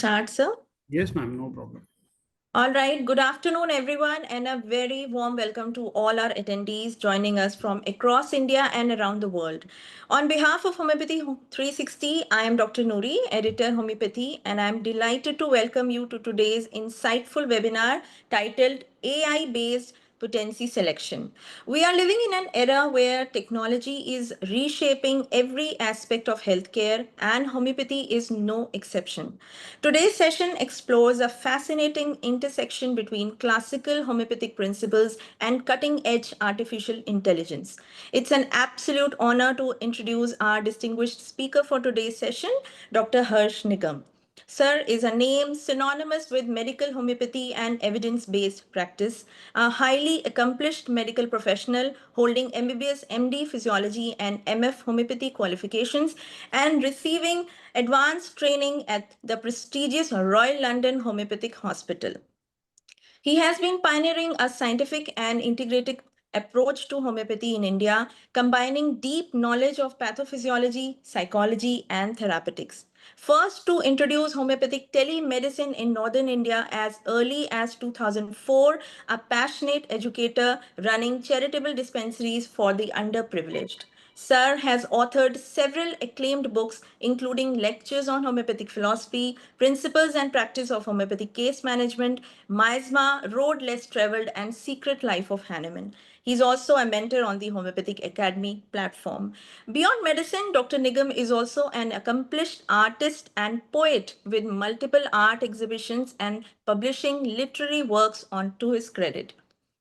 Start, sir. Yes, ma'am, no problem. All right. Good afternoon, everyone, and a very warm welcome to all our attendees joining us from across India and around the world. On behalf of Homeopathy 360, I am Dr. Noori, editor Homeopathy, and I'm delighted to welcome you to today's insightful webinar titled AI based Potency Selection. We are living in an era where technology is reshaping every aspect of healthcare, and homeopathy is no exception. Today's session explores a fascinating intersection between classical homeopathic principles and cutting edge artificial intelligence. It's an absolute honor to introduce our distinguished speaker for today's session, Dr. Harsh Nigam. Sir is a name synonymous with medical homeopathy and evidence based practice, a highly accomplished medical professional holding MBBS, MD physiology, and MF homeopathy qualifications, and receiving advanced training at the prestigious Royal London Homeopathic Hospital. He has been pioneering a scientific and integrated approach to homeopathy in India, combining deep knowledge of pathophysiology, psychology, and therapeutics. First to introduce homeopathic telemedicine in northern India as early as 2004, a passionate educator running charitable dispensaries for the underprivileged. Sir has authored several acclaimed books, including lectures on homeopathic philosophy, principles and practice of homeopathic case management, Miasma, Road Less Traveled, and Secret Life of Hahnemann. He's also a mentor on the Homeopathic Academy platform. Beyond medicine, Dr. Nigam is also an accomplished artist and poet with multiple art exhibitions and publishing literary works on to his credit.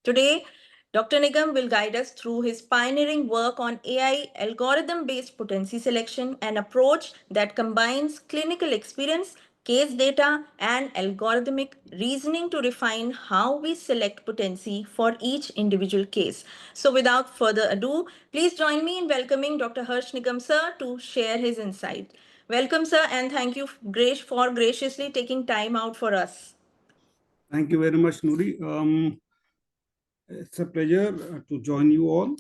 Today, Dr. Nigam will guide us through his pioneering work on AI algorithm based potency selection, an approach that combines clinical experience, case data, and algorithmic reasoning to refine how we select potency for each individual case. So, without further ado, please join me in welcoming Dr. Harsh Nigam, sir, to share his insight. Welcome, sir, and thank you for graciously taking time out for us. Thank you very much, Noori. It's a pleasure to join you all.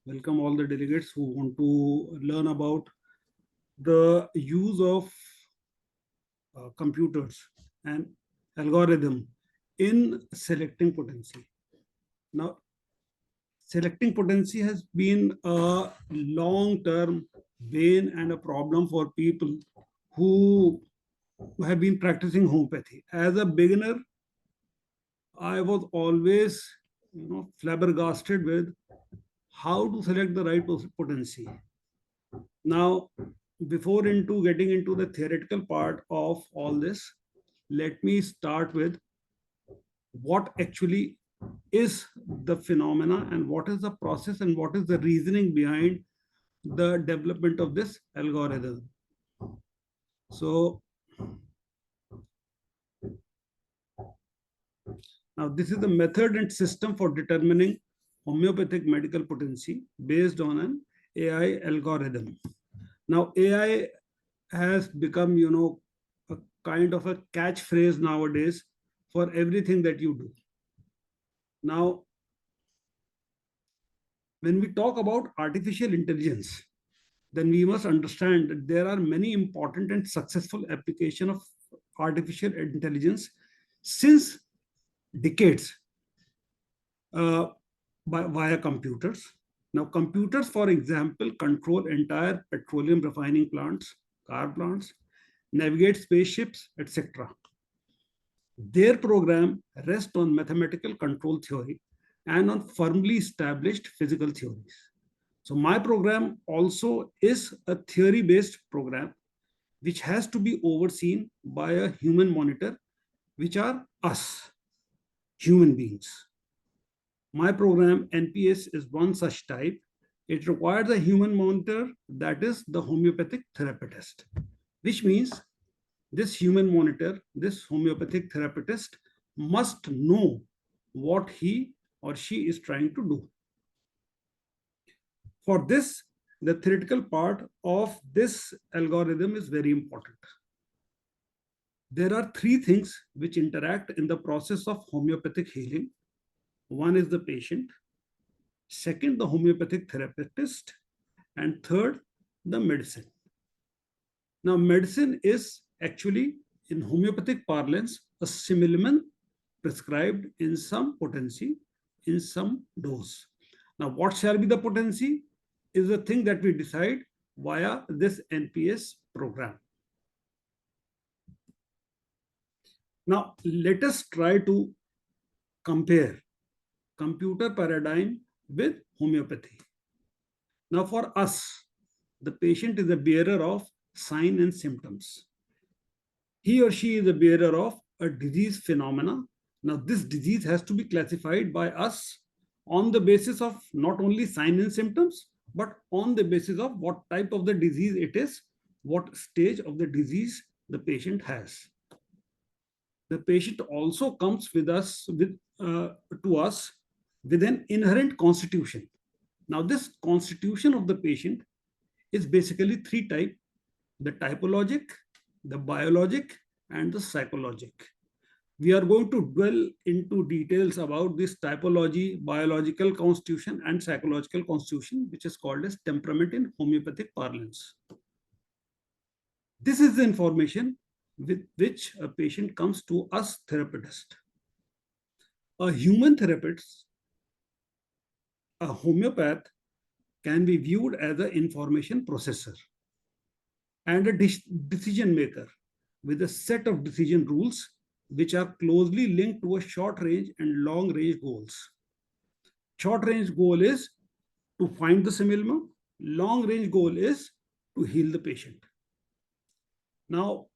Welcome all the delegates who want to learn about the use of computers and algorithm in selecting potency. Now, selecting potency has been a long-term bane and a problem for people who have been practicing homeopathy. As a beginner, I was always, flabbergasted with how to select the right potency. Now, before into getting into the theoretical part of all this, let me start with what actually is the phenomena and what is the process and what is the reasoning behind the development of this algorithm. So now this is the method and system for determining homeopathic medical potency based on an AI algorithm. Now AI has become, a kind of a catchphrase nowadays for everything that you do. Now, when we talk about artificial intelligence, then we must understand that there are many important and successful applications of artificial intelligence since decades via computers. Now, computers, for example, control entire petroleum refining plants, car plants, navigate spaceships, etc. Their program rests on mathematical control theory and on firmly established physical theories. So my program also is a theory-based program which has to be overseen by a human monitor, which are us, human beings. My program, NPS, is one such type. It requires a human monitor, that is the homeopathic therapist, which means this human monitor, this homeopathic therapist must know what he or she is trying to do. For this, the theoretical part of this algorithm is very important. There are three things which interact in the process of homeopathic healing. One is the patient, second, the homeopathic therapist, and third, the medicine. Now, medicine is actually in homeopathic parlance, a similamen prescribed in some potency, in some dose. Now, what shall be the potency is the thing that we decide via this NPS program. Now, let us try to compare computer paradigm with homeopathy. Now, for us, the patient is a bearer of sign and symptoms. He or she is a bearer of a disease phenomena. Now, this disease has to be classified by us on the basis of not only sign and symptoms, but on the basis of what type of the disease it is, what stage of the disease the patient has. The patient also comes with us to us with an inherent constitution. Now, this constitution of the patient is basically three types: the typologic, the biologic, and the psychologic. We are going to dwell into details about this typology, biological constitution, and psychological constitution, which is called as temperament in homeopathic parlance. This is the information with which a patient comes to us therapist. A human therapist, a homeopath, can be viewed as an information processor and a decision maker with a set of decision rules which are closely linked to a short range and long range goals. Short range goal is to find the similma, long range goal is to heal the patient. Now,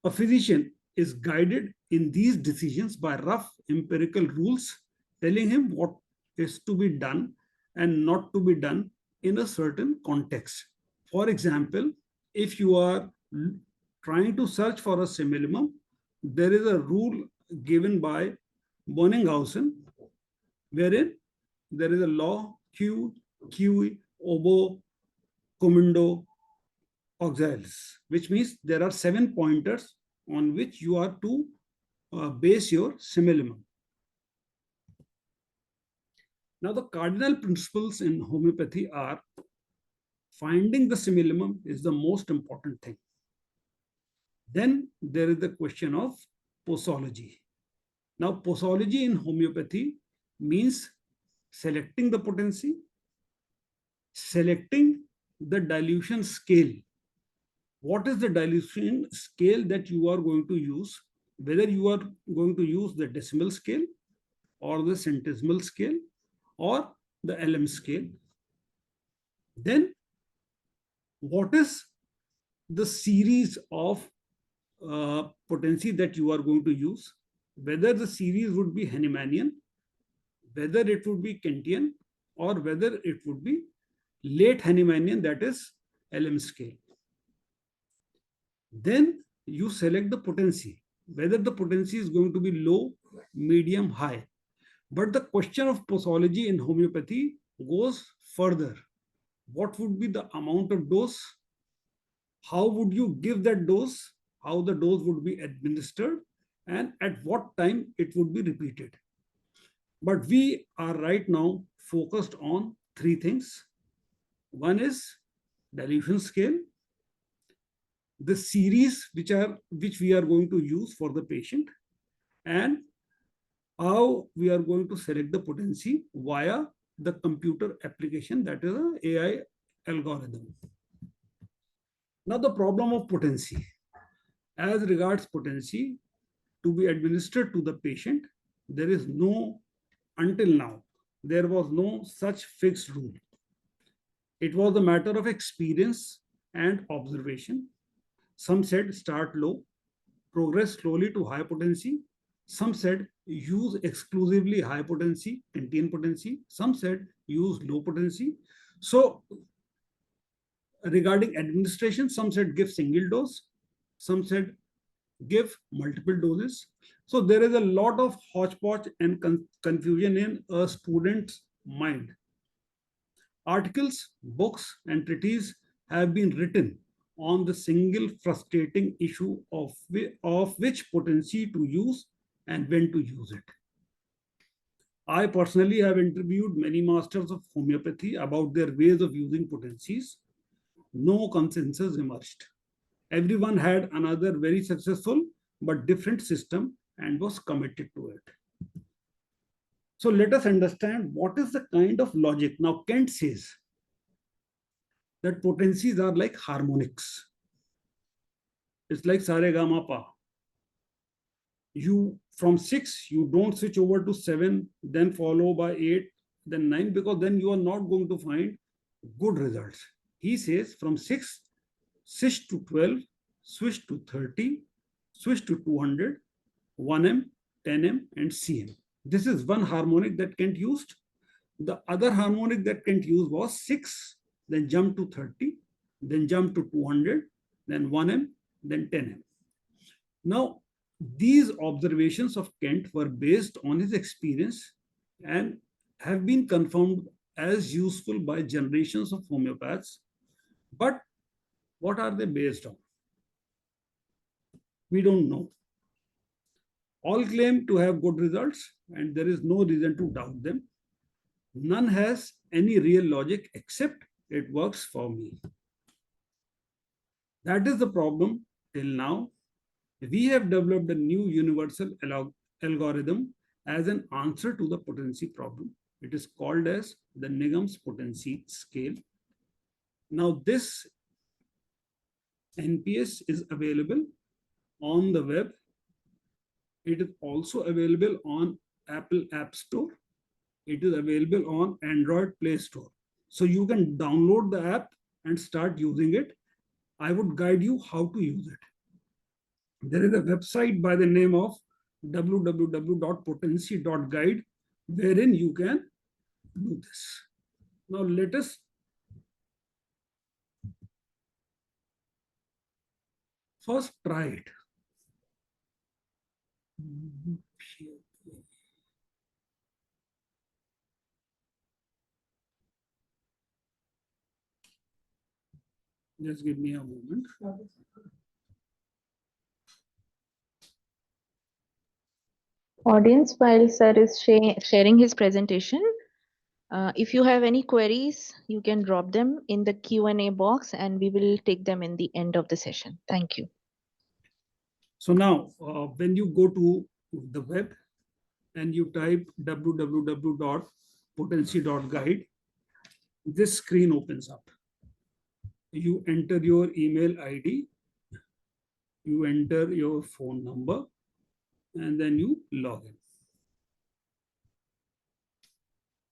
a physician is guided in these decisions by rough empirical rules telling him what is to be done and not to be done in a certain context. For example, if you are trying to search for a simillimum, there is a rule given by Bonninghausen wherein there is a law Q, obo, commundo, auxils, which means there are 7 pointers on which you are to base your simillimum. Now, the cardinal principles in homeopathy are finding the simillimum is the most important thing. Then there is the question of posology. Now, posology in homeopathy means selecting the potency, selecting the dilution scale. What is the dilution scale that you are going to use? Whether you are going to use the decimal scale or the centesimal scale or the LM scale. Then what is the series of potency that you are going to use? Whether the series would be Hahnemannian, whether it would be Kentian, or whether it would be late Hahnemannian, that is LM scale. Then you select the potency, whether the potency is going to be low, medium, high. But the question of posology in homeopathy goes further. What would be the amount of dose? How would you give that dose? How the dose would be administered? And at what time it would be repeated? But we are right now focused on 3 things. One is dilution scale, the series which we are going to use for the patient, and how we are going to select the potency via the computer application, that is an AI algorithm. Now, the problem of potency. As regards potency to be administered to the patient, there is no, until now, there was no such fixed rule. It was a matter of experience and observation. Some said start low, progress slowly to high potency. Some said use exclusively high potency, Kentian potency. Some said use low potency. So regarding administration, some said give single dose. Some said give multiple doses. So there is a lot of hodgepodge and confusion in a student's mind. Articles, books, and treatises have been written on the single frustrating issue of which potency to use and when to use it. I personally have interviewed many masters of homeopathy about their ways of using potencies. No consensus emerged. Everyone had another very successful but different system and was committed to it. So let us understand what is the kind of logic. Now, Kent says that potencies are like harmonics. It's like sare ga ma pa. You from 6, you don't switch over to 7, then follow by 8, then 9, because then you are not going to find good results. He says from 6, switch to 12, switch to 30, switch to 200, 1M, 10M, and CM. This is one harmonic that Kent used. The other harmonic that Kent used was 6, then jump to 30, then jump to 200, then 1M, then 10M. Now, these observations of Kent were based on his experience and have been confirmed as useful by generations of homeopaths. But what are they based on? We don't know. All claim to have good results, and there is no reason to doubt them. None has any real logic except it works for me. That is the problem till now. We have developed a new universal algorithm as an answer to the potency problem. It is called as the Nigam's potency scale. Now, this NPS is available on the web. It is also available on Apple App Store. It is available on Android Play Store. So you can download the app and start using it. I would guide you how to use it. There is a website by the name of www.potency.guide wherein you can do this. Now let us first try it. Just give me a moment. Audience, while sir is sharing his presentation, if you have any queries, you can drop them in the Q&A box and we will take them in the end of the session. Thank you. So now, when you go to the web and you type www.potency.guide, this screen opens up. You enter your email ID, you enter your phone number, and then you log in.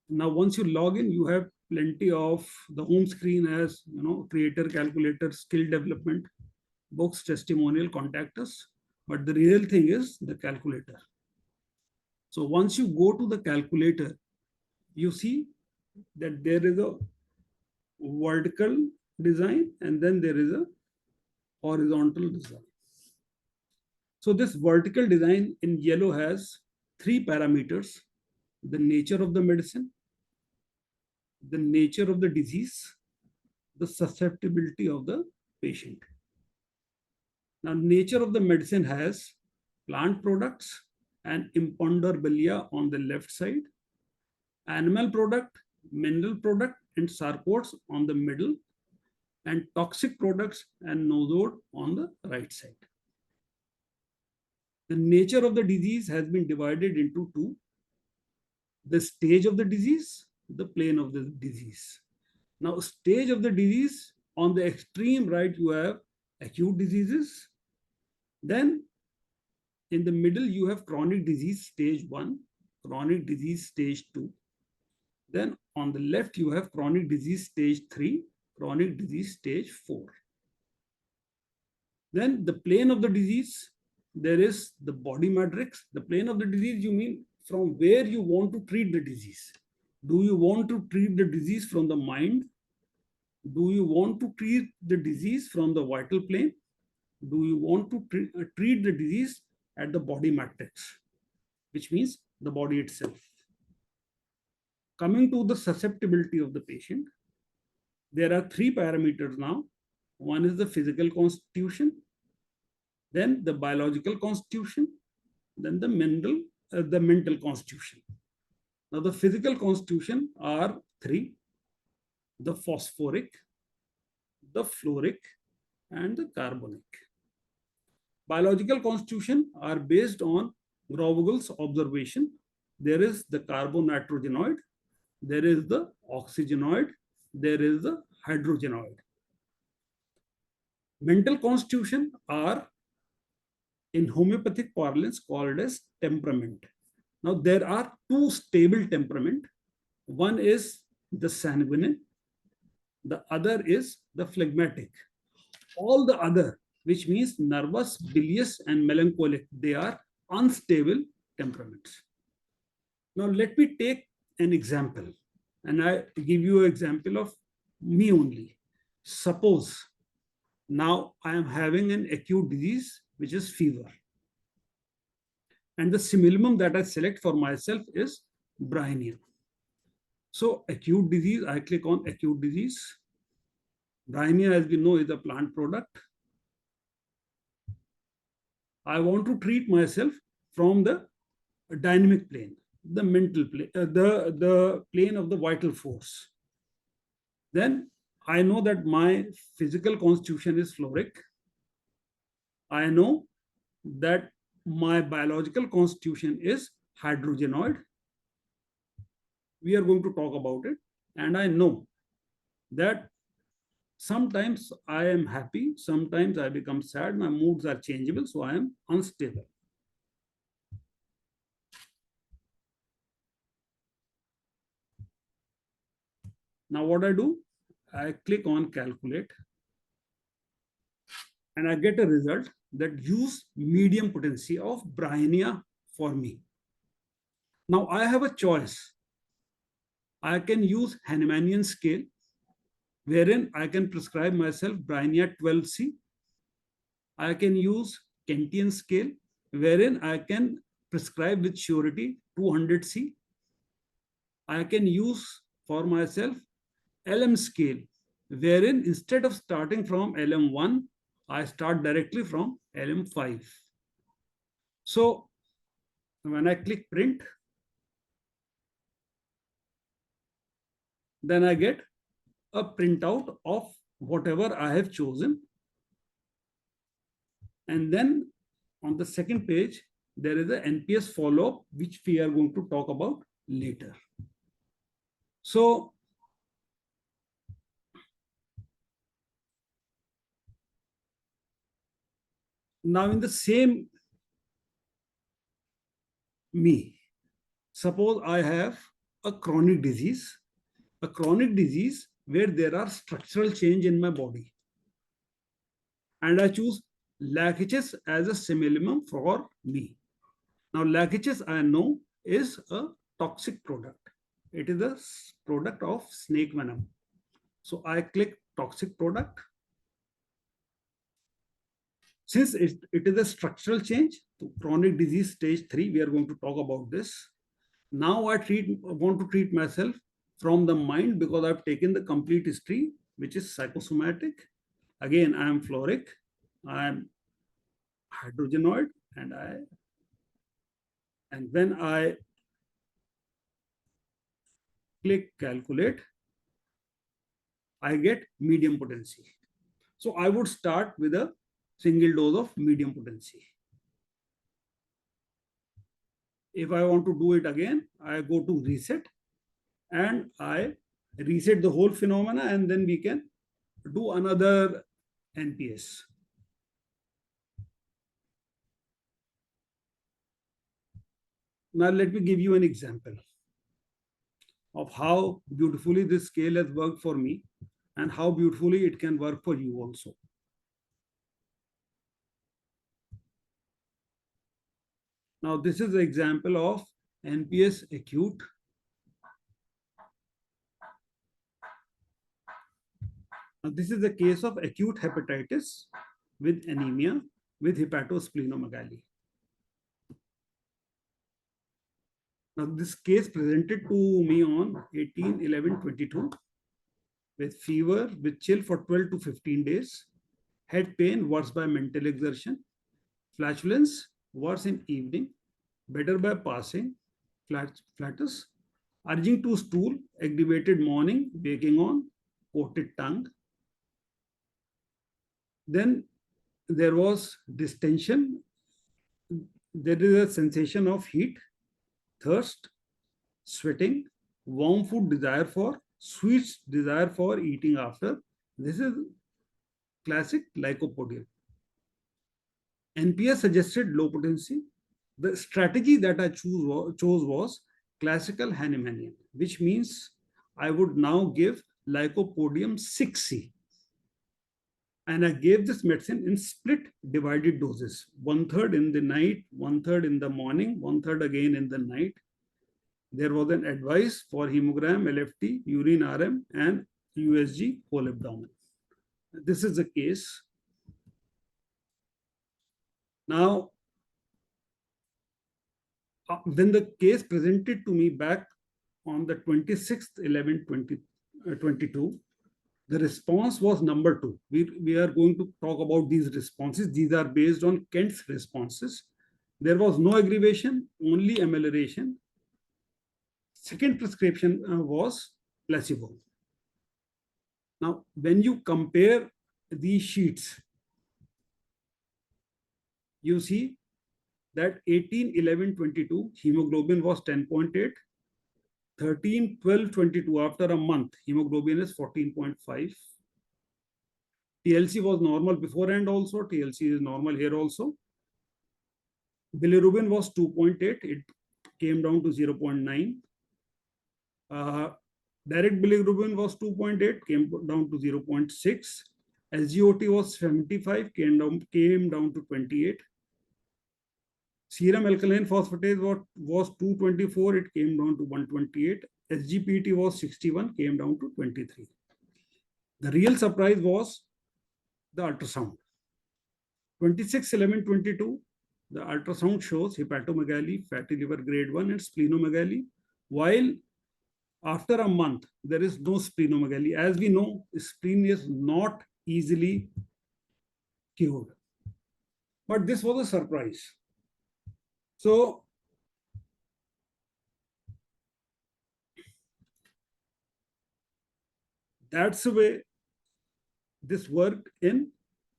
Now, once you log in, you have plenty of the home screen as creator, calculator, skill development, books, testimonial, contact us. But the real thing is the calculator. So once you go to the calculator, you see that there is a vertical design and then there is a horizontal design. So this vertical design in yellow has 3 parameters: the nature of the medicine, the nature of the disease, the susceptibility of the patient. Now, nature of the medicine has plant products and imponderabilia on the left side, animal product, mineral product, and sarcodes on the middle, and toxic products and nosode on the right side. The nature of the disease has been divided into 2: the stage of the disease, the plane of the disease. Now, stage of the disease, on the extreme right, you have acute diseases. Then in the middle, you have chronic disease stage 1, chronic disease stage 2. Then on the left, you have chronic disease stage 3, chronic disease stage 4. Then the plane of the disease, there is the body matrix. The plane of the disease, you mean from where you want to treat the disease. Do you want to treat the disease from the mind? Do you want to treat the disease from the vital plane? Do you want to treat the disease at the body matrix, which means the body itself? Coming to the susceptibility of the patient, there are 3 parameters now. One is the physical constitution, then the biological constitution, then the mental constitution. Now, the physical constitution are 3: the phosphoric, the fluoric, and the carbonic. Biological constitution are based on Grovegel's observation. There is the carbonitrogenoid, there is the oxygenoid, there is the hydrogenoid. Mental constitution are in homeopathic parlance called as temperament. Now there are two stable temperament. One is the sanguine, the other is the phlegmatic. All the other, which means nervous, bilious, and melancholic, they are unstable temperaments. Now let me take an example, and I give you an example of me only. Suppose now I am having an acute disease, which is fever. And the simillimum that I select for myself is Bryonia. So acute disease, I click on acute disease. Bryonia, as we know, is a plant product. I want to treat myself from the dynamic plane, the mental plane, the plane of the vital force. Then I know that my physical constitution is floric. I know that my biological constitution is hydrogenoid. We are going to talk about it. And I know that sometimes I am happy, sometimes I become sad, my moods are changeable, so I am unstable. Now what I do, I click on calculate and I get a result that use medium potency of Bryonia for me. Now I have a choice. I can use Hahnemannian scale, wherein I can prescribe myself Bryonia 12C. I can use Kentian scale, wherein I can prescribe with surety 200C. I can use for myself LM scale, wherein instead of starting from LM1, I start directly from LM5. So when I click print, then I get a printout of whatever I have chosen. And then on the second page, there is an NPS follow-up, which we are going to talk about later. So now in the same me, suppose I have a chronic disease where there are structural change in my body. And I choose lachesis as a simillimum for me. Now lachesis, I know, is a toxic product. It is a product of snake venom. So I click toxic product. Since it is a structural change, to chronic disease stage 3, we are going to talk about this. Now I want to treat myself from the mind because I've taken the complete history, which is psychosomatic. Again, I am floric, I am hydrogenoid, and when I click calculate, I get medium potency. So I would start with a single dose of medium potency. If I want to do it again, I go to reset and I reset the whole phenomena, and then we can do another NPS. Now let me give you an example of how beautifully this scale has worked for me and how beautifully it can work for you also. Now this is the example of NPS acute. Now this is the case of acute hepatitis with anemia with hepatosplenomegaly. Now this case presented to me on 18/11/22 with fever, with chill for 12 to 15 days, head pain worse by mental exertion, flatulence worse in evening, better by passing, flatus, urging to stool, aggravated morning, waking on, coated tongue. Then there was distension. There is a sensation of heat, thirst, sweating, warm food desire for, sweets desire for eating after. This is classic lycopodium. NPS suggested low potency. The strategy that I chose was classical Hahnemannian, which means I would now give lycopodium 6C. And I gave this medicine in split divided doses, one third in the night, one third in the morning, one third again in the night. There was an advice for hemogram, LFT, urine RM, and USG whole abdomen. This is the case. Now, when the case presented to me back on the 26th 11 2022, the response was number 2. We are going to talk about these responses. These are based on Kent's responses. There was no aggravation, only amelioration. Second prescription was placebo. Now, when you compare these sheets, you see that 18-11-22 hemoglobin was 10.8, 13-12-22 after a month hemoglobin is 14.5. TLC was normal beforehand also, TLC is normal here also. Bilirubin was 2.8, it came down to 0.9. Direct bilirubin was 2.8, came down to 0.6. SGOT was 75, came down to 28. Serum alkaline phosphatase was 224, it came down to 128. SGPT was 61, came down to 23. The real surprise was the ultrasound. 26-11-22, the ultrasound shows hepatomegaly, fatty liver grade 1, and splenomegaly, while after a month, there is no splenomegaly. As we know, spleen is not easily cured. But this was a surprise. So, that's the way this worked in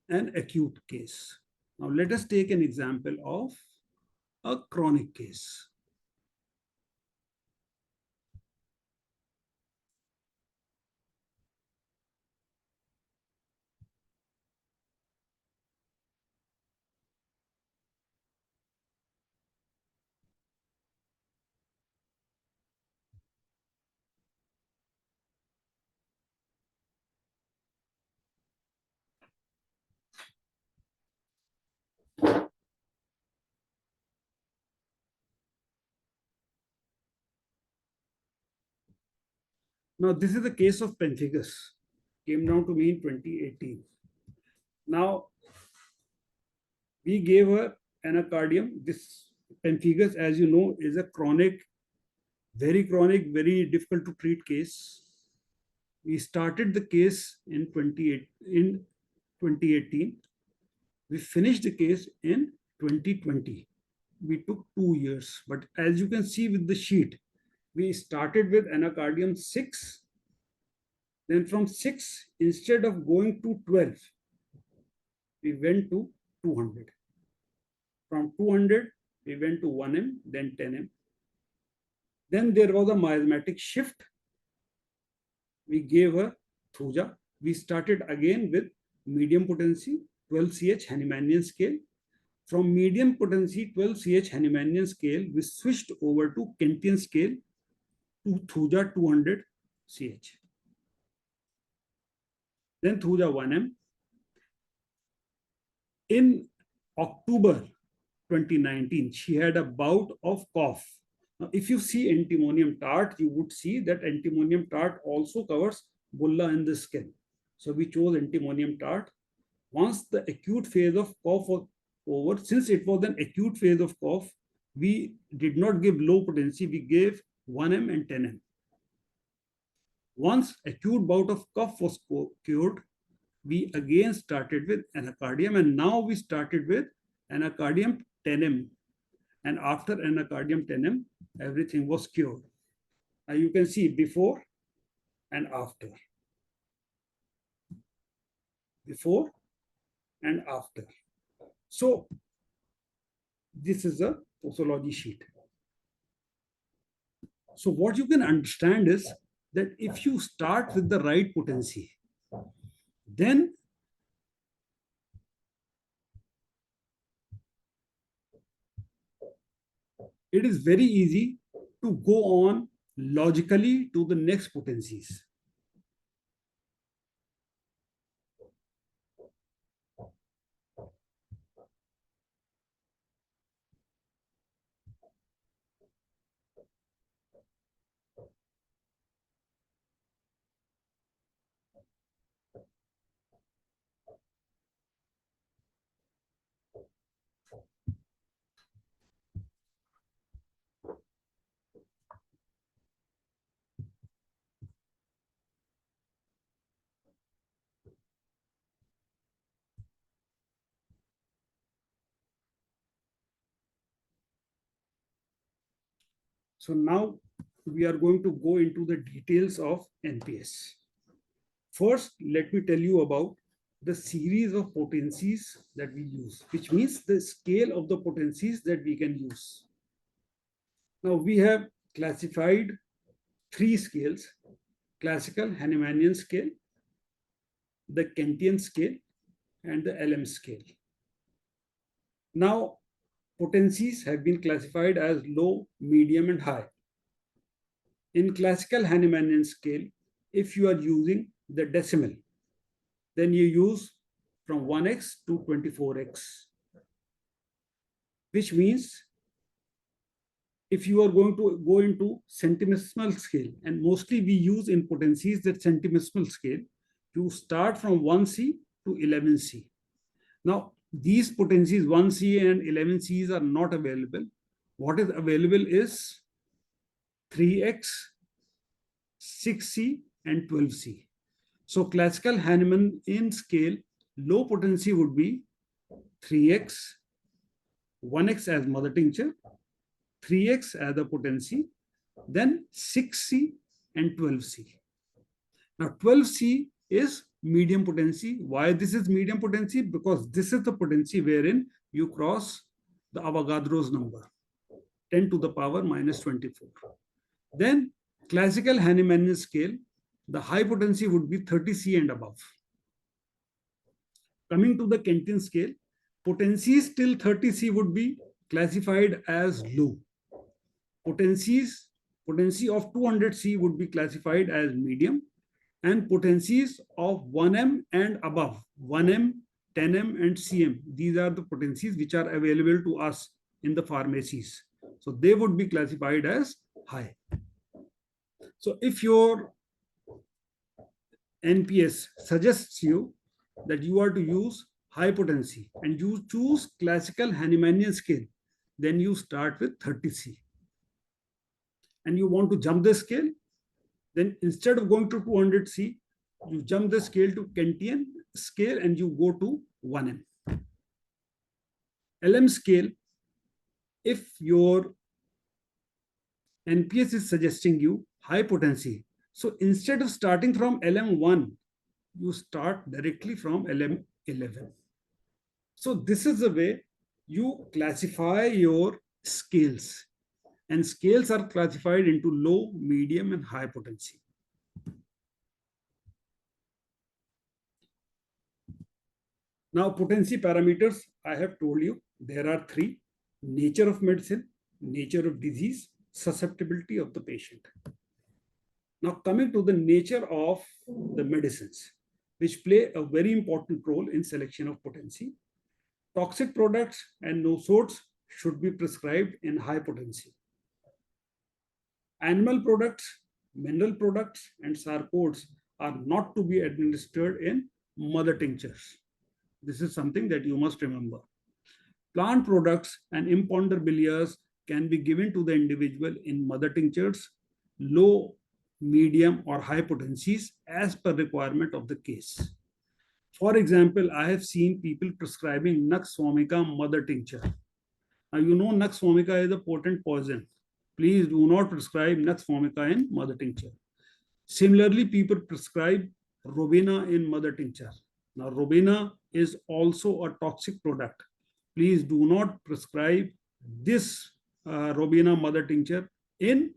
an acute case. Now, let us take an example of a chronic case. Now, this is the case of pemphigus. Came down to me in 2018. Now, we gave her anacardium. This pemphigus, as you know, is a chronic, very difficult to treat case. We started the case in 2018. We finished the case in 2020. We took 2 years. But as you can see with the sheet, we started with anacardium 6. Then from 6, instead of going to 12, we went to 200. From 200, we went to 1M, then 10M. Then there was a miasmatic shift. We gave her Thuja. We started again with medium potency, 12CH Hahnemannian scale. From medium potency 12CH Hahnemannian scale, we switched over to Kentian scale to Thuja 200CH. Then Thuja 1M. In October 2019, she had a bout of cough. Now, if you see antimonium tart, you would see that antimonium tart also covers bulla in the skin. So we chose antimonium tart. Once the acute phase of cough was over, since it was an acute phase of cough, we did not give low potency, we gave 1M and 10M. Once acute bout of cough was cured, we again started with anacardium, and now we started with anacardium 10M. And after anacardium 10M, everything was cured. Now you can see before and after. Before and after. So this is a posology sheet. So what you can understand is that if you start with the right potency, then it is very easy to go on logically to the next potencies. So now we are going to go into the details of NPS. First, let me tell you about the series of potencies that we use, which means the scale of the potencies that we can use. Now we have classified three scales: classical Hahnemannian scale, the Kentian scale, and the LM scale. Now, potencies have been classified as low, medium, and high. In classical Hahnemannian scale, if you are using the decimal, then you use from 1x to 24x, which means if you are going to go into centimesimal scale, and mostly we use in potencies that centimesimal scale, you start from 1C to 11C. Now, these potencies 1C and 11Cs are not available. What is available is 3x, 6C, and 12C. So classical Hahnemannian scale, low potency would be 3x, 1x as mother tincture, 3x as the potency, then 6C and 12C. Now 12C is medium potency. Why this is medium potency? Because this is the potency wherein you cross the Avogadro's number, 10 to the power minus 24. Then classical Hahnemannian scale, the high potency would be 30C and above. Coming to the Kentian scale, potencies till 30C would be classified as low. Potency of 200C would be classified as medium, and potencies of 1M and above, 1M, 10M, and CM, these are the potencies which are available to us in the pharmacies. So they would be classified as high. So if your NPS suggests you that you are to use high potency and you choose classical Hahnemannian scale, then you start with 30C. And you want to jump the scale, then instead of going to 200C, you jump the scale to Kentian scale and you go to 1M. LM scale, if your NPS is suggesting you high potency, so instead of starting from LM1, you start directly from LM11. So this is the way you classify your scales. And scales are classified into low, medium, and high potency. Now, potency parameters, I have told you, there are three: nature of medicine, nature of disease, susceptibility of the patient. Now, coming to the nature of the medicines, which play a very important role in selection of potency. Toxic products and no-sodes should be prescribed in high potency. Animal products, mineral products, and sarcodes are not to be administered in mother tinctures. This is something that you must remember. Plant products and imponderabilias can be given to the individual in mother tinctures, low, medium, or high potencies as per requirement of the case. For example, I have seen people prescribing Nux vomica mother tincture. Now, you know Nux vomica is a potent poison. Please do not prescribe Nux vomica in mother tincture. Similarly, people prescribe Robina in mother tincture. Now, Robina is also a toxic product. Please do not prescribe this Robina mother tincture in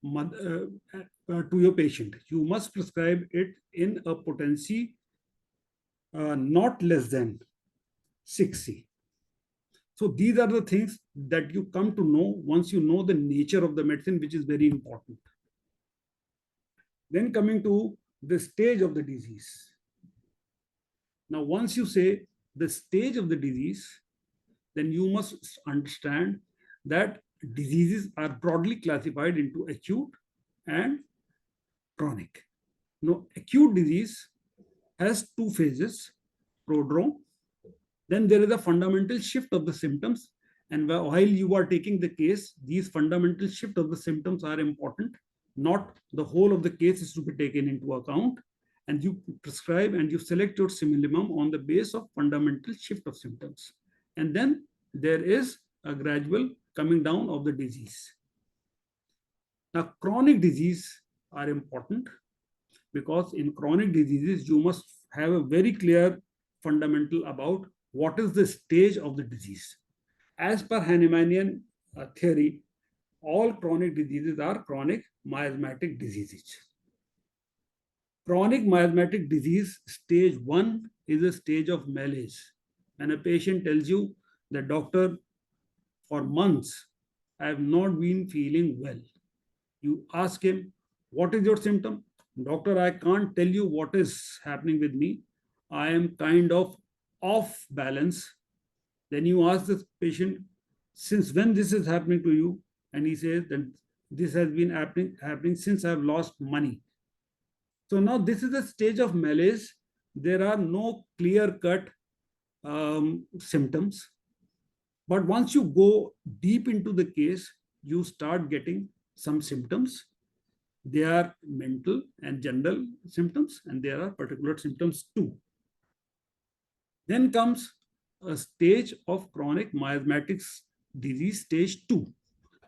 to your patient. You must prescribe it in a potency not less than 6C. So these are the things that you come to know once you know the nature of the medicine, which is very important. Then coming to the stage of the disease. Now, once you say the stage of the disease, then you must understand that diseases are broadly classified into acute and chronic. Now, acute disease has two phases, prodrome. Then there is a fundamental shift of the symptoms. And while you are taking the case, these fundamental shift of the symptoms are important. Not the whole of the case is to be taken into account. And you prescribe and you select your similimum on the base of fundamental shift of symptoms. And then there is a gradual coming down of the disease. Now, chronic disease are important because in chronic diseases, you must have a very clear fundamental about what is the stage of the disease. As per Hahnemannian theory, all chronic diseases are chronic miasmatic diseases. Chronic miasmatic disease, stage 1 is a stage of malaise. When a patient tells you, the doctor, for months, I have not been feeling well. You ask him, what is your symptom? Doctor, I can't tell you what is happening with me. I am kind of off balance. Then you ask the patient, since when this is happening to you? And he says that this has been happening since I've lost money. So now this is a stage of malaise. There are no clear-cut symptoms. But once you go deep into the case, you start getting some symptoms. They are mental and general symptoms, and there are particular symptoms too. Then comes a stage of chronic miasmatic disease, stage 2.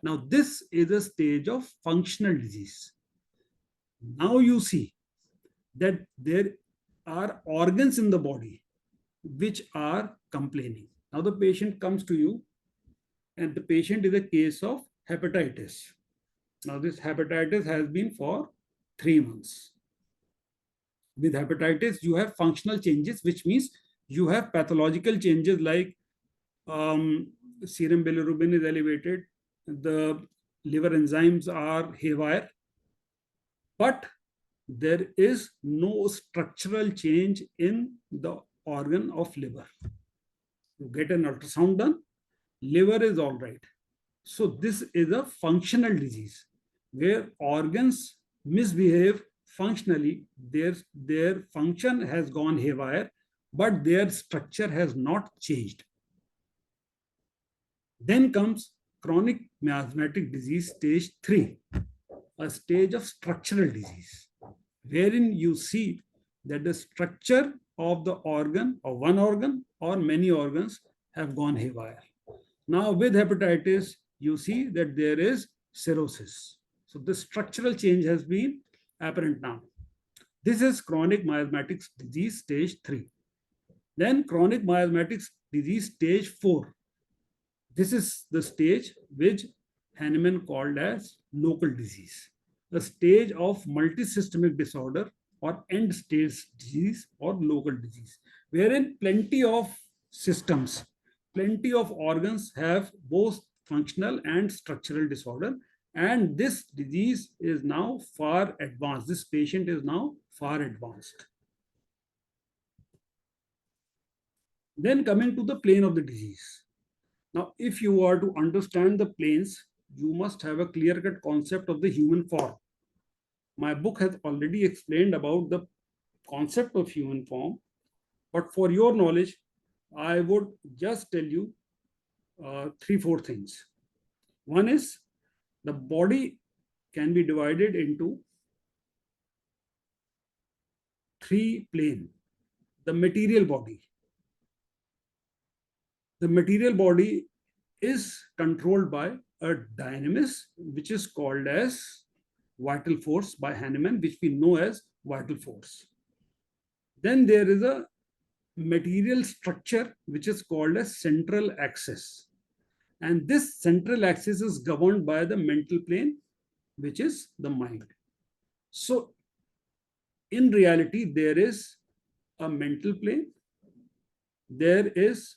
Now, this is a stage of functional disease. Now you see that there are organs in the body which are complaining. Now the patient comes to you, and the patient is a case of hepatitis. Now this hepatitis has been for 3 months. With hepatitis, you have functional changes, which means you have pathological changes like serum bilirubin is elevated, the liver enzymes are haywire, but there is no structural change in the organ of liver. You get an ultrasound done, liver is all right. So this is a functional disease where organs misbehave functionally. Their function has gone haywire, but their structure has not changed. Then comes chronic miasmatic disease, stage 3, a stage of structural disease, wherein you see that the structure of the organ, or one organ or many organs, have gone haywire. Now with hepatitis, you see that there is cirrhosis. So the structural change has been apparent now. This is chronic miasmatic disease, stage 3. Then chronic miasmatic disease, stage 4. This is the stage which Hahnemann called as local disease, a stage of multisystemic disorder or end stage disease or local disease, wherein plenty of systems, plenty of organs have both functional and structural disorder. And this disease is now far advanced. This patient is now far advanced. Then coming to the plane of the disease. Now, if you are to understand the planes, you must have a clear-cut concept of the human form. My book has already explained about the concept of human form, but for your knowledge, I would just tell you 3-4 things. One is the body can be divided into 3 planes. The material body. The material body is controlled by a dynamis, which is called as vital force by Hahnemann, which we know as vital force. Then there is a material structure which is called as central axis. And this central axis is governed by the mental plane, which is the mind. So in reality, there is a mental plane, there is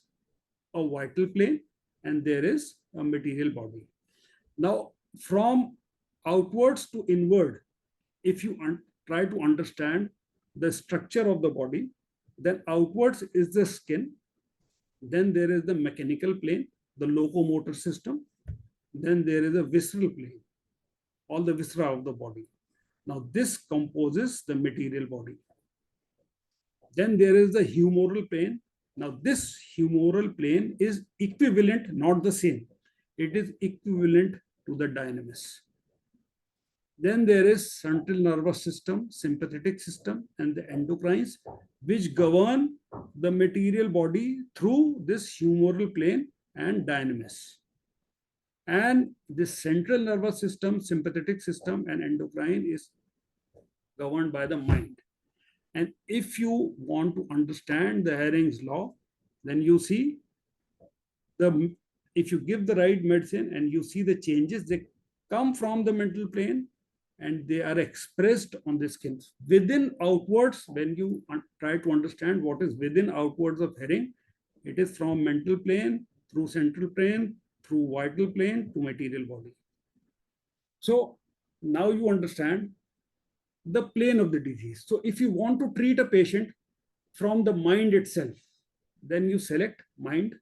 a vital plane, and there is a material body. Now, from outwards to inward, if you try to understand the structure of the body, then outwards is the skin, then there is the mechanical plane, the locomotor system, then there is a visceral plane, all the viscera of the body. Now, this composes the material body. Then there is the humoral plane. Now, this humoral plane is equivalent, not the same. It is equivalent to the dynamis. Then there is central nervous system, sympathetic system, and the endocrines, which govern the material body through this humoral plane and dynamis. And the central nervous system, sympathetic system, and endocrine is governed by the mind. And if you want to understand the Hering's law, then you see if you give the right medicine and you see the changes, they come from the mental plane and they are expressed on the skin. Within outwards, when you try to understand what is within outwards of Hering, it is from mental plane, through central plane, through vital plane to material body. So now you understand the plane of the disease. So if you want to treat a patient from the mind itself, then you select mind.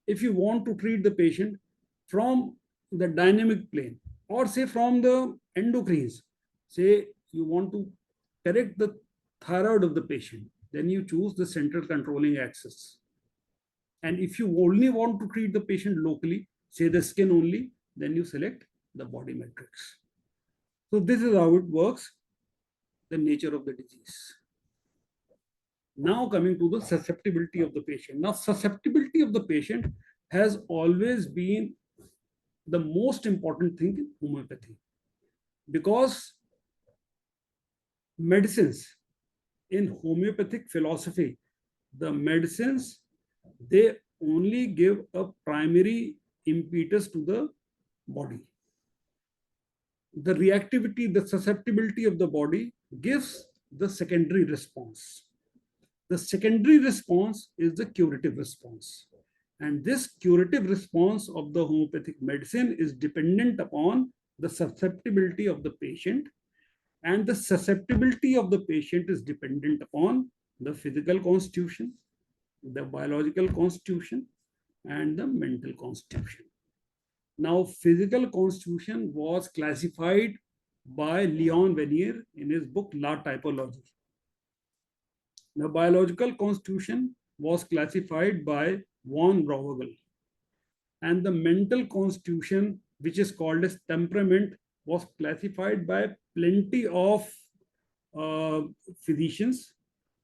If you want to treat the patient from the dynamic plane, or say from the endocrines, say you want to correct the thyroid of the patient, then you choose the central controlling axis. And if you only want to treat the patient locally, say the skin only, then you select the body matrix. So this is how it works, the nature of the disease. Now coming to the susceptibility of the patient. Now susceptibility of the patient has always been the most important thing in homeopathy, because medicines in homeopathic philosophy, the medicines, they only give a primary impetus to the body. The reactivity, the susceptibility of the body gives the secondary response. The secondary response is the curative response. And this curative response of the homeopathic medicine is dependent upon the susceptibility of the patient, and the susceptibility of the patient is dependent upon the physical constitution, the biological constitution, and the mental constitution. Now, physical constitution was classified by Leon Venier in his book La Typology. The biological constitution was classified by von Braunvogel, and the mental constitution, which is called as temperament, was classified by plenty of physicians,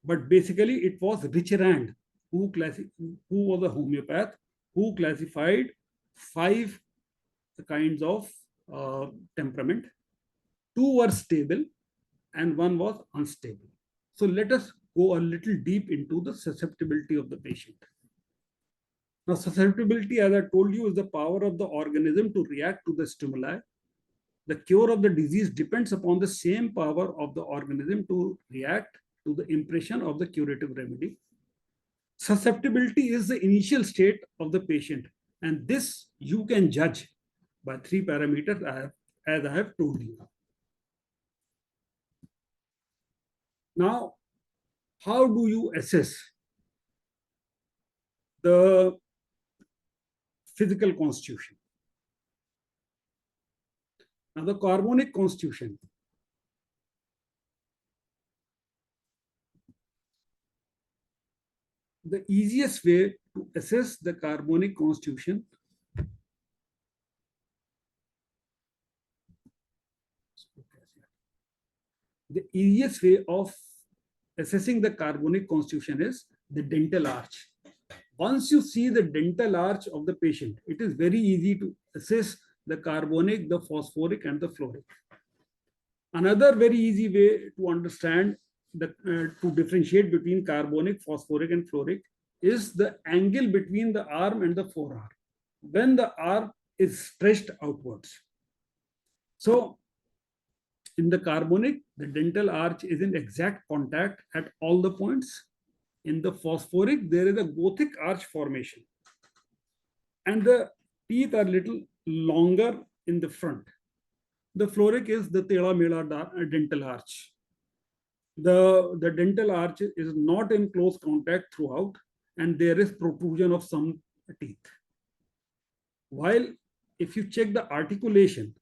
but basically it was Richerand who was a homeopath, who classified 5 kinds of temperament. 2 were stable and 1 was unstable. So let us go a little deep into the susceptibility of the patient. Now, susceptibility, as I told you, is the power of the organism to react to the stimuli. The cure of the disease depends upon the same power of the organism to react to the impression of the curative remedy. Susceptibility is the initial state of the patient, and this you can judge by 3 parameters as I have told you. Now, how do you assess the physical constitution? Now, the carbonic constitution. The easiest way to assess the carbonic constitution of assessing the carbonic constitution is the dental arch. Once you see the dental arch of the patient, it is very easy to assess the carbonic, the phosphoric, and the fluoric. Another very easy way to understand to differentiate between carbonic, phosphoric, and fluoric is the angle between the arm and the forearm when the arm is stretched outwards. So in the carbonic, the dental arch is in exact contact at all the points. In the phosphoric, there is a Gothic arch formation, and the teeth are little longer in the front. The fluoric is the Tela Mela dental arch. The dental arch is not in close contact throughout, and there is protrusion of some teeth. While if you check the articulation,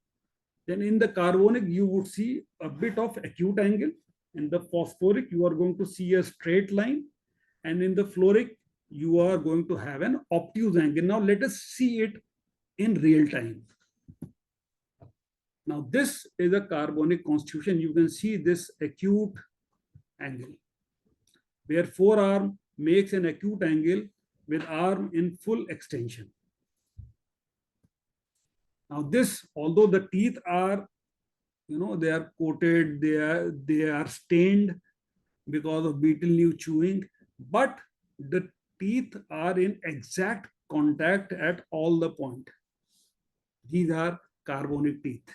then in the carbonic, you would see a bit of acute angle. In the phosphoric, you are going to see a straight line. And in the fluoric, you are going to have an obtuse angle. Now, let us see it in real time. Now, this is a carbonic constitution. You can see this acute angle, where forearm makes an acute angle with arm in full extension. Now, this, although the teeth are, they are coated, they are stained because of betel leaf chewing, but the teeth are in exact contact at all the point. These are carbonic teeth.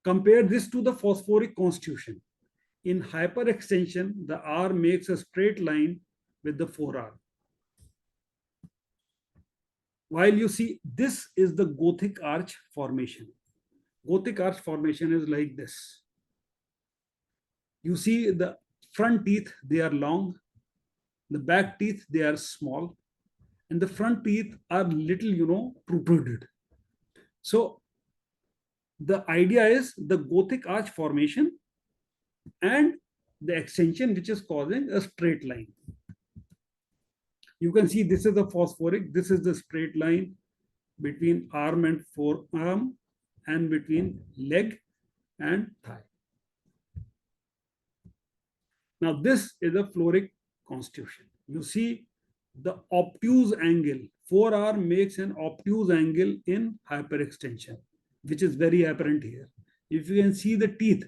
Compare this to the phosphoric constitution. In hyperextension, the arm makes a straight line with the forearm. While you see, this is the Gothic arch formation. Gothic arch formation is like this. You see the front teeth, they are long. The back teeth, they are small. And the front teeth are little, protruded. So the idea is the Gothic arch formation and the extension which is causing a straight line. You can see this is the phosphoric, this is the straight line between arm and forearm and between leg and thigh. Now this is a fluoric constitution. You see the obtuse angle, forearm makes an obtuse angle in hyperextension, which is very apparent here. If you can see the teeth,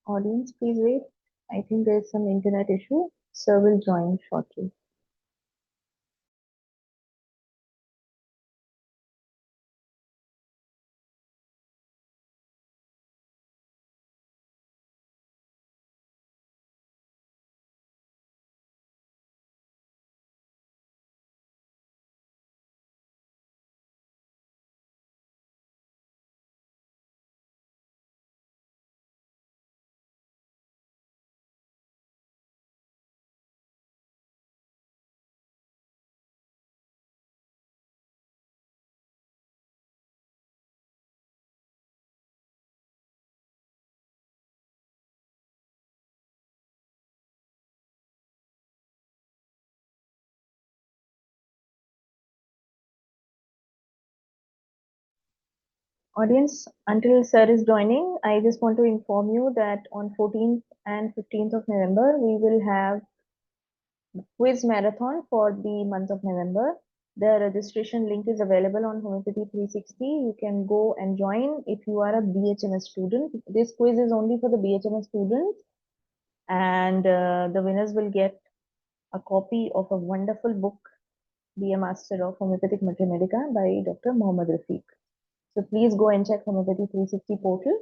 Audience, please wait. I think there is some internet issue. Sir will join shortly. Audience, until Sir is joining, I just want to inform you that on 14th and 15th of November, we will have quiz marathon for the month of November. The registration link is available on Homeopathy 360. You can go and join if you are a BHMS student. This quiz is only for the BHMS students, and the winners will get a copy of a wonderful book, Be a Master of Homeopathic Mathematica by Dr. Mohammad Rafiq. So please go and check Homeopathy 360 portal.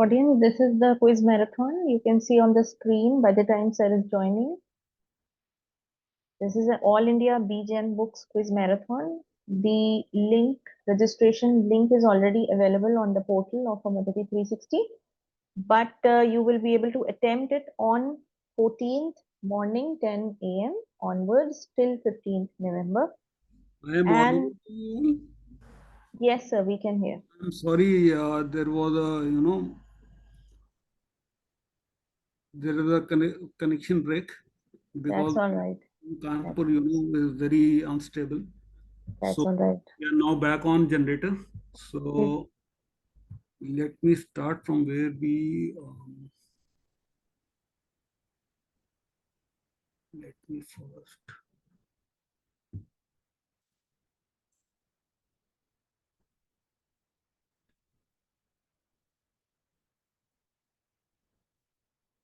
Audience, this is the quiz marathon. You can see on the screen by the time sir is joining. This is an All India BGM Books quiz marathon. The link, registration link is already available on the portal of Homeopathy 360, but you will be able to attempt it on 14th morning 10 a.m. onwards till 15th November. I am audible And to you. yes, sir, we can hear. I'm sorry, there was a, there is a connection break That's because all right. That, Kanpur, is very unstable. that's So all right. we are now back on generator. Please. So let me start from where we, let me first.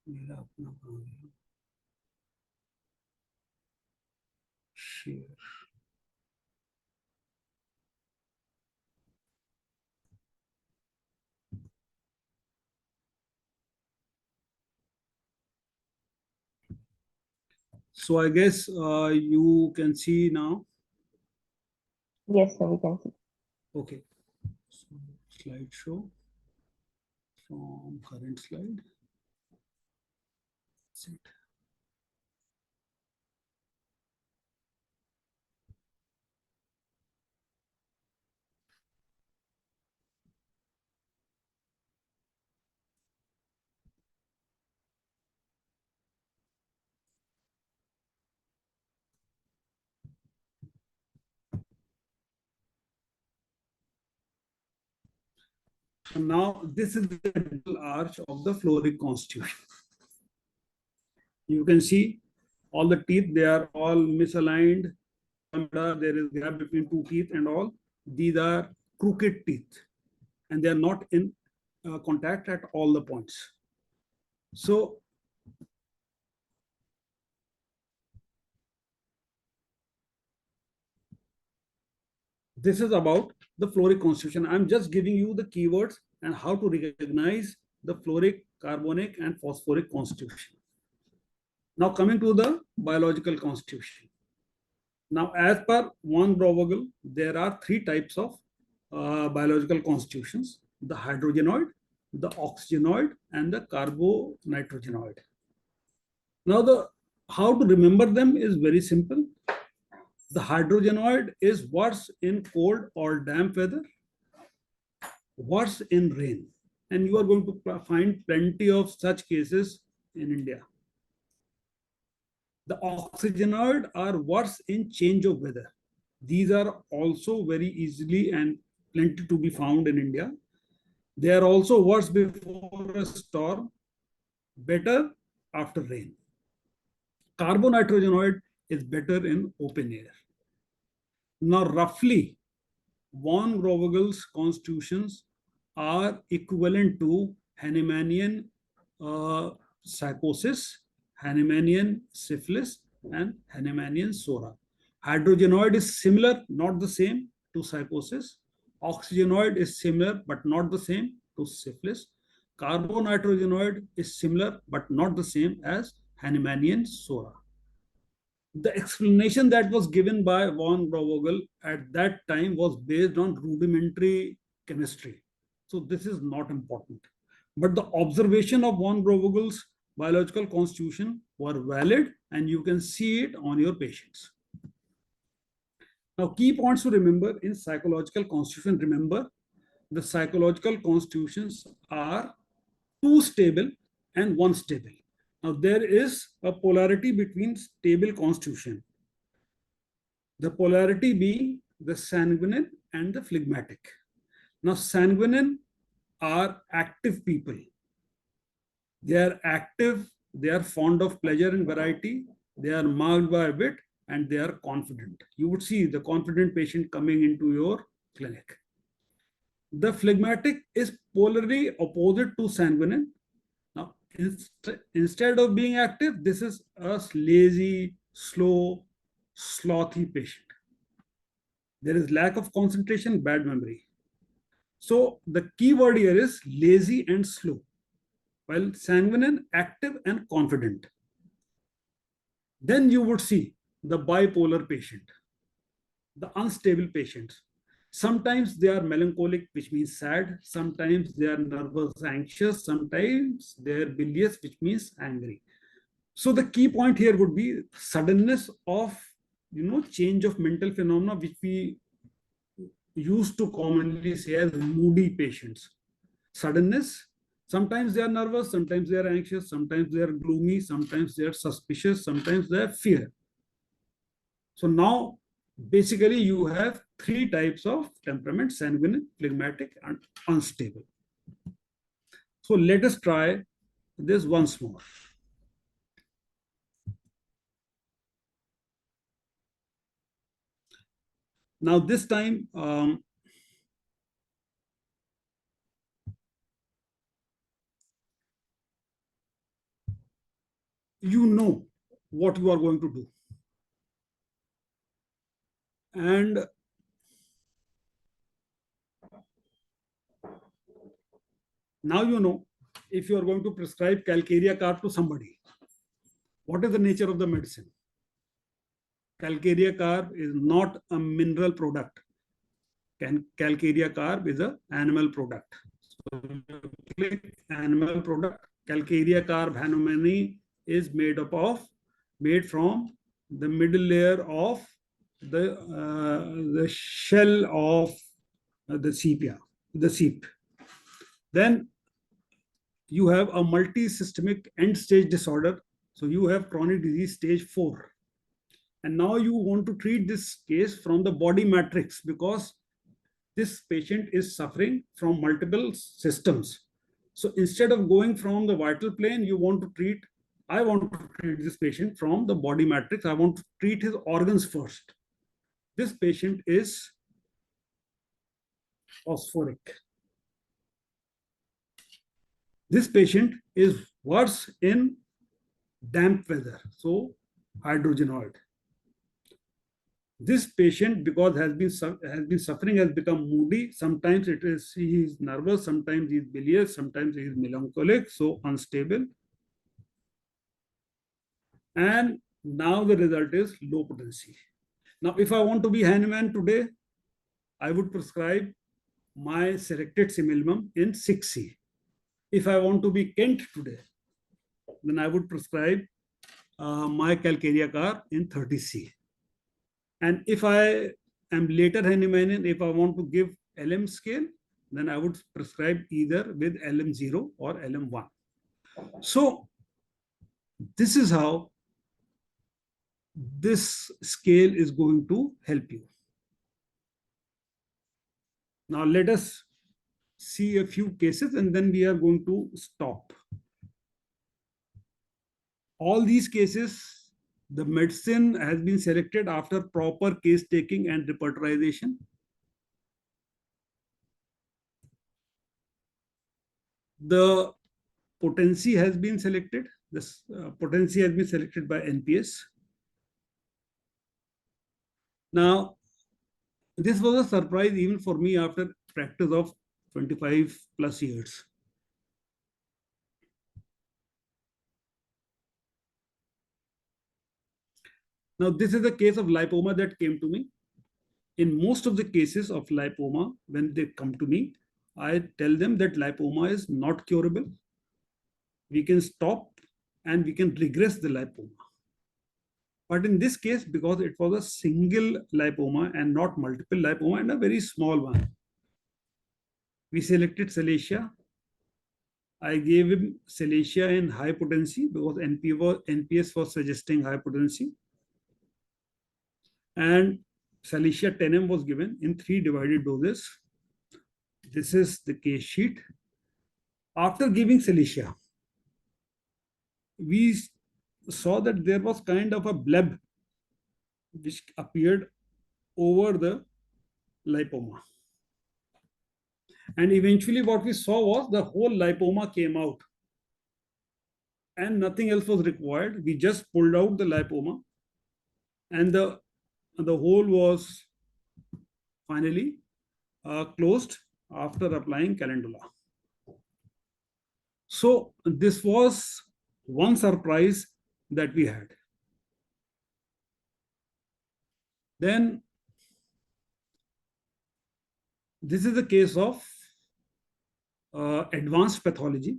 मेरा अपना कहाँ गया? Share. So I guess you can see now. Yes, sir, we can see. Okay. So slideshow from current slide. That's it. So now this is the middle arch of the floric constitution. You can see all the teeth, they are all misaligned. There is gap between two teeth and all. These are crooked teeth and they are not in contact at all the points. So this is about the floric constitution. I'm just giving you the keywords and how to recognize the floric, carbonic, and phosphoric constitution. Now coming to the biological constitution. Now, as per von Brovogel, there are three types of biological constitutions: the hydrogenoid, the oxygenoid, and the carbonitrogenoid. Now, the how to remember them is very simple. The hydrogenoid is worse in cold or damp weather, worse in rain, and you are going to find plenty of such cases in India. The oxygenoid are worse in change of weather. These are also very easily and plenty to be found in India. They are also worse before a storm, better after rain. Carbonitrogenoid is better in open air. Now, roughly, von Grovegel's constitutions are equivalent to Hahnemannian psychosis, Hahnemannian syphilis, and Hahnemannian sora. Hydrogenoid is similar, not the same, to psychosis. Oxygenoid is similar, but not the same to syphilis. Carbonitrogenoid is similar, but not the same as Hahnemannian sora. The explanation that was given by von Brovogel at that time was based on rudimentary chemistry. So this is not important. But the observation of von Brovogel's biological constitution were valid and you can see it on your patients. Now, key points to remember in psychological constitution. Remember, the psychological constitutions are two stable and one stable. Now, there is a polarity between stable constitution. The polarity being the sanguine and the phlegmatic. Now, sanguine are active people. They are active, they are fond of pleasure and variety, they are marked by wit, and they are confident. You would see the confident patient coming into your clinic. The phlegmatic is polarly opposite to sanguine. Now, instead of being active, this is a lazy, slow, slothy patient. There is lack of concentration, bad memory. So the key word here is lazy and slow. while sanguine, active and confident. Then you would see the bipolar patient, the unstable patients. Sometimes they are melancholic, which means sad. Sometimes they are nervous, anxious. Sometimes they are bilious, which means angry. So the key point here would be suddenness of change of mental phenomena, which we used to commonly say as moody patients. Suddenness. Sometimes they are nervous, sometimes they are anxious, sometimes they are gloomy, sometimes they are suspicious, sometimes they have fear. So now, basically, you have three types of temperament: sanguine, phlegmatic, and unstable. So let us try this once more. Now, this time, you know what you are going to do. And now you know, if you are going to prescribe calcarea carb to somebody, what is the nature of the medicine? Calcarea carb is not a mineral product. Calcarea carb is an animal product. So you click animal product. Calcarea carb hanomany is made from the middle layer of the shell of the sepia, the seep. Then you have a multi-systemic end-stage disorder. So you have chronic disease stage 4. And now you want to treat this case from the body matrix, because this patient is suffering from multiple systems. So instead of going from the vital plane, I want to treat this patient from the body matrix. I want to treat his organs first. This patient is phosphoric. This patient is worse in damp weather, so hydrogenoid. This patient, because has been suffering, has become moody. Sometimes he is nervous, sometimes he is bilious, sometimes he is melancholic, so unstable. And now the result is low potency. Now, if I want to be Hahnemann today, I would prescribe my selected simillimum in 6C. If I want to be Kent today, then I would prescribe my calcarea carb in 30C. And if I am later Hahnemannian, if I want to give LM scale, then I would prescribe either with LM0 or LM1. So this is how this scale is going to help you. Now let us see a few cases and then we are going to stop. All these cases, the medicine has been selected after proper case taking and repertorization. The potency has been selected. This potency has been selected by NPS. Now, this was a surprise even for me after practice of 25 plus years. Now, this is a case of lipoma that came to me. In most of the cases of lipoma, when they come to me, I tell them that lipoma is not curable. We can stop and we can regress the lipoma. But in this case, because it was a single lipoma and not multiple lipoma and a very small one, we selected Cilicia. I gave him Cilicia in high potency because NPS was suggesting high potency. And Cilicia 10M was given in 3 divided doses. This is the case sheet. After giving Cilicia, we saw that there was kind of a bleb which appeared over the lipoma. And eventually what we saw was the whole lipoma came out and nothing else was required. We just pulled out the lipoma and the hole was finally closed after applying calendula. So this was one surprise that we had. Then this is the case of advanced pathology,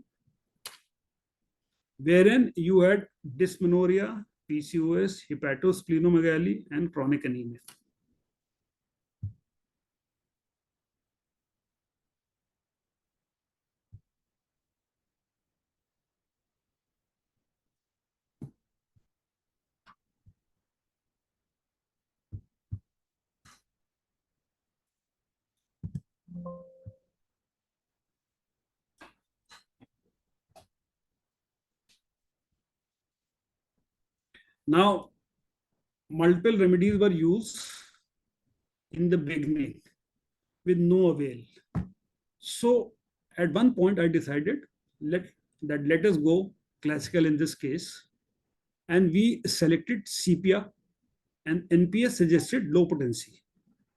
wherein you had dysmenorrhea, PCOS, hepatosplenomegaly, and chronic anemia. Now, multiple remedies were used in the beginning with no avail. So at one point, I decided let let us go classical in this case, and we selected CPR, and NPS suggested low potency,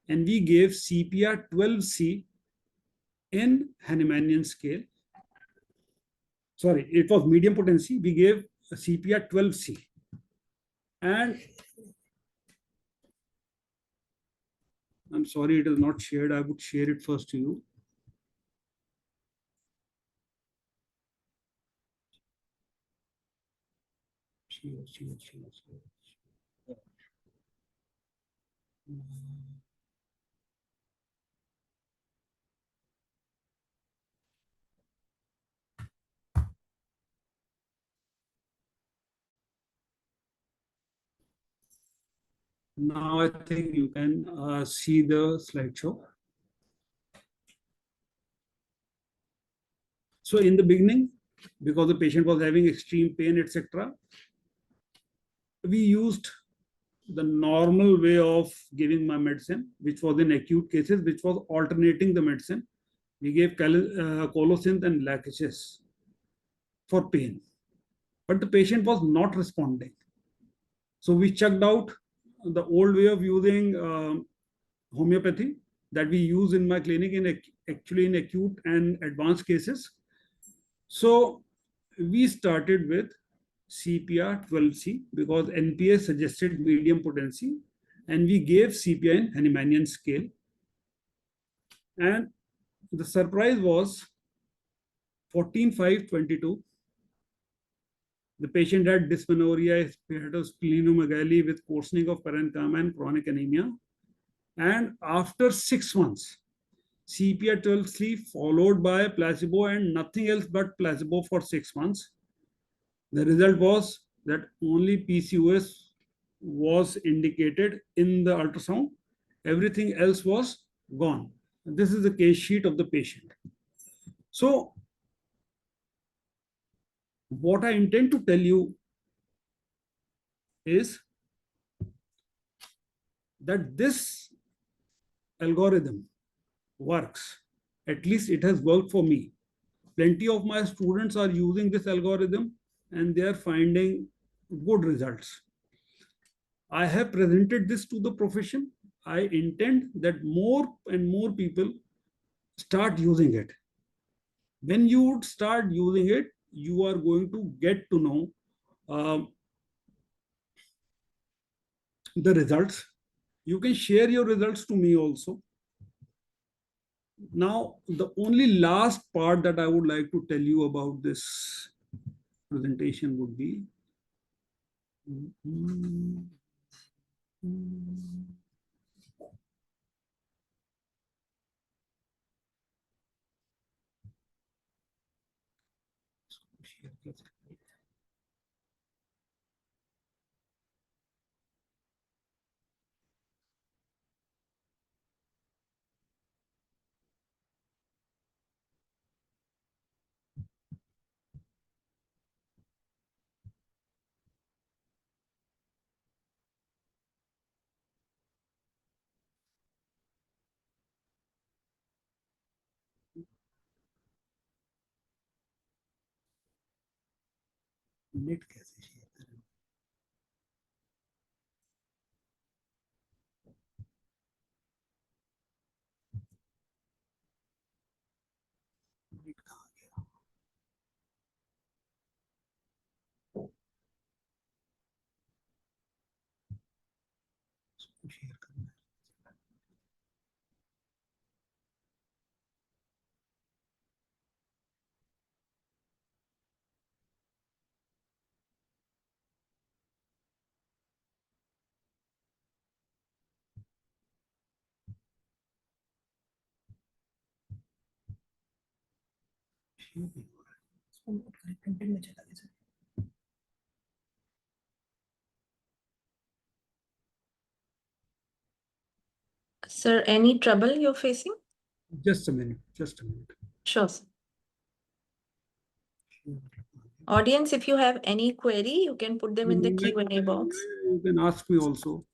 and we gave CPR 12C in Hahnemannian scale. Sorry, it was medium potency. We gave CPR 12C, and I'm sorry it is not shared. I would share it first to you. Share. Now I think you can see the slideshow. So in the beginning, because the patient was having extreme pain, etc., we used the normal way of giving my medicine, which was in acute cases, which was alternating the medicine. We gave colocynth and lachesis for pain, but the patient was not responding. So we checked out the old way of using homeopathy that we use in my clinic in actually in acute and advanced cases. So we started with CPR 12C because NPS suggested medium potency, and we gave CPR in Hahnemannian scale. And the surprise was 14,522. The patient had dysmenorrhea, hepatosplenomegaly with coarsening of parenchyma and chronic anemia. And after 6 months, CPR 12C followed by placebo and nothing else but placebo for 6 months. The result was that only PCOS was indicated in the ultrasound. Everything else was gone. This is the case sheet of the patient. So, what I intend to tell you is that this algorithm works. At least it has worked for me. Plenty of my students are using this algorithm and they are finding good results. I have presented this to the profession. I intend that more and more people start using it. When you start using it, you are going to get to know the results. You can share your results to me also. Now, the only last part that I would like to tell you about this presentation would be net कैसे share करें net कहाँ गया Sir, any trouble you're facing? Just a minute. Just a minute. Sure, sir. Audience, if you have any query, you can put them in the Q&A box. You can ask me also.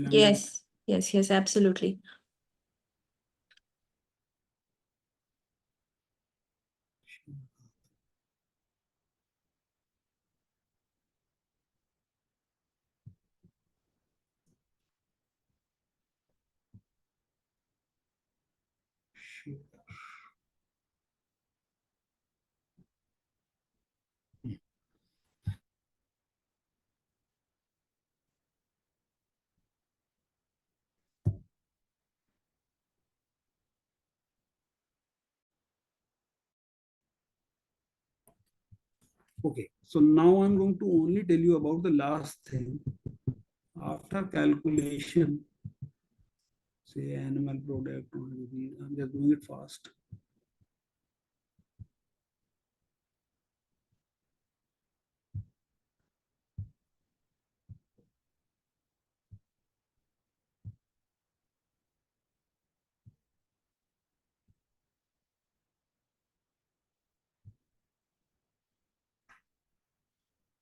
Yes, yes, yes, absolutely. Okay, so now I'm going to only tell you about the last thing. After calculation, say animal product, I'm just doing it fast.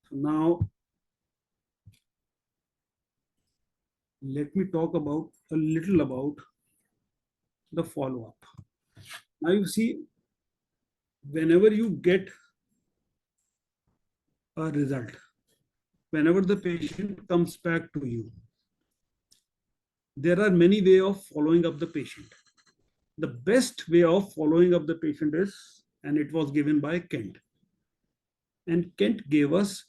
So now let me talk about a little about the follow-up. Now you see, whenever you get a result, whenever the patient comes back to you, there are many ways of following up the patient. The best way of following up the patient is, and it was given by Kent. And Kent gave us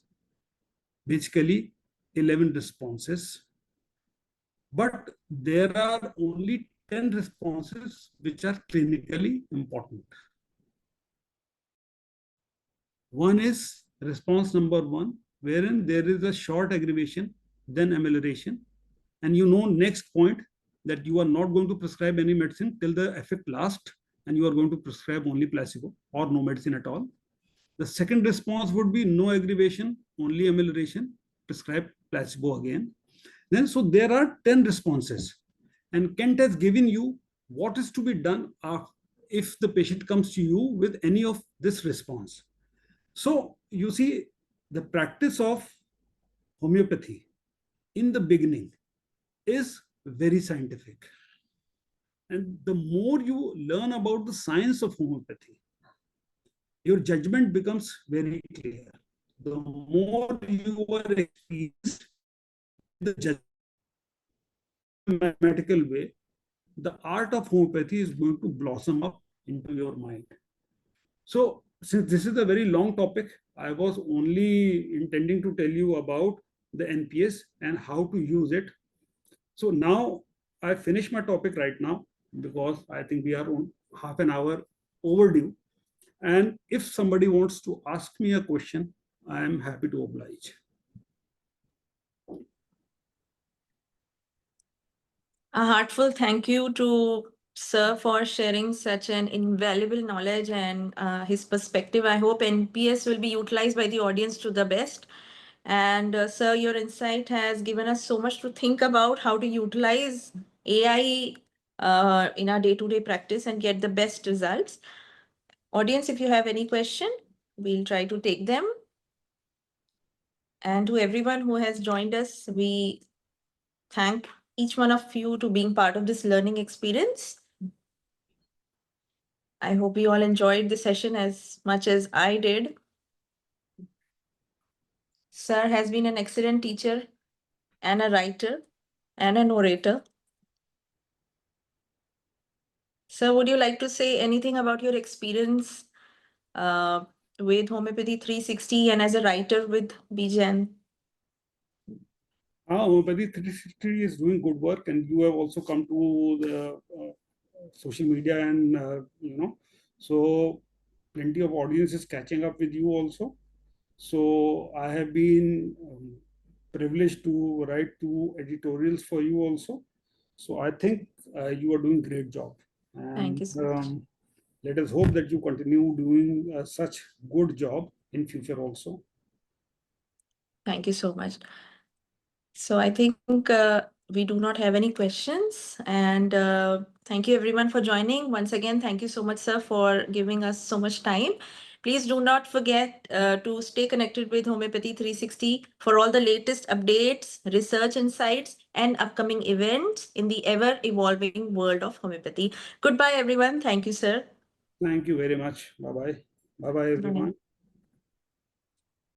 basically 11 responses, but there are only 10 responses which are clinically important. One is response number one, wherein there is a short aggravation, then amelioration. And you know, next point, that you are not going to prescribe any medicine till the effect lasts, and you are going to prescribe only placebo or no medicine at all. The second response would be no aggravation, only amelioration, prescribe placebo again. Then, so there are 10 responses. And Kent has given you what is to be done if the patient comes to you with any of this response. So you see, the practice of homeopathy in the beginning is very scientific. And the more you learn about the science of homeopathy, your judgment becomes very clear. The more you are experienced, the judgment mathematical way, the art of homeopathy is going to blossom up into your mind. So, since this is a very long topic, I was only intending to tell you about the NPS and how to use it. So now I finish my topic right now because I think we are on half an hour overdue. And if somebody wants to ask me a question, I am happy to oblige. A heartfelt thank you to Sir for sharing such an invaluable knowledge and his perspective. I hope NPS will be utilized by the audience to the best. And Sir, your insight has given us so much to think about how to utilize AI in our day-to-day practice and get the best results. Audience, if you have any question, we'll try to take them. And to everyone who has joined us, we thank each one of you to being part of this learning experience. I hope you all enjoyed the session as much as I did. Sir has been an excellent teacher and a writer and an orator. Sir, would you like to say anything about your experience with Homeopathy 360 and as a writer with BHMS? Homeopathy 360 is doing good work, and you have also come to the social media, and so plenty of audience is catching up with you also. So I have been privileged to write two editorials for you also. So I think you are doing great job, Thank and you so much. let us hope that you continue doing such good job in future also. Thank you so much. So I think we do not have any questions. And thank you everyone for joining. Once again, thank you so much, sir, for giving us so much time. Please do not forget to stay connected with Homeopathy 360 for all the latest updates, research insights, and upcoming events in the ever evolving world of homeopathy. Goodbye, everyone. Thank you, sir. Thank you very much. Bye bye. Bye bye, Bye. everyone.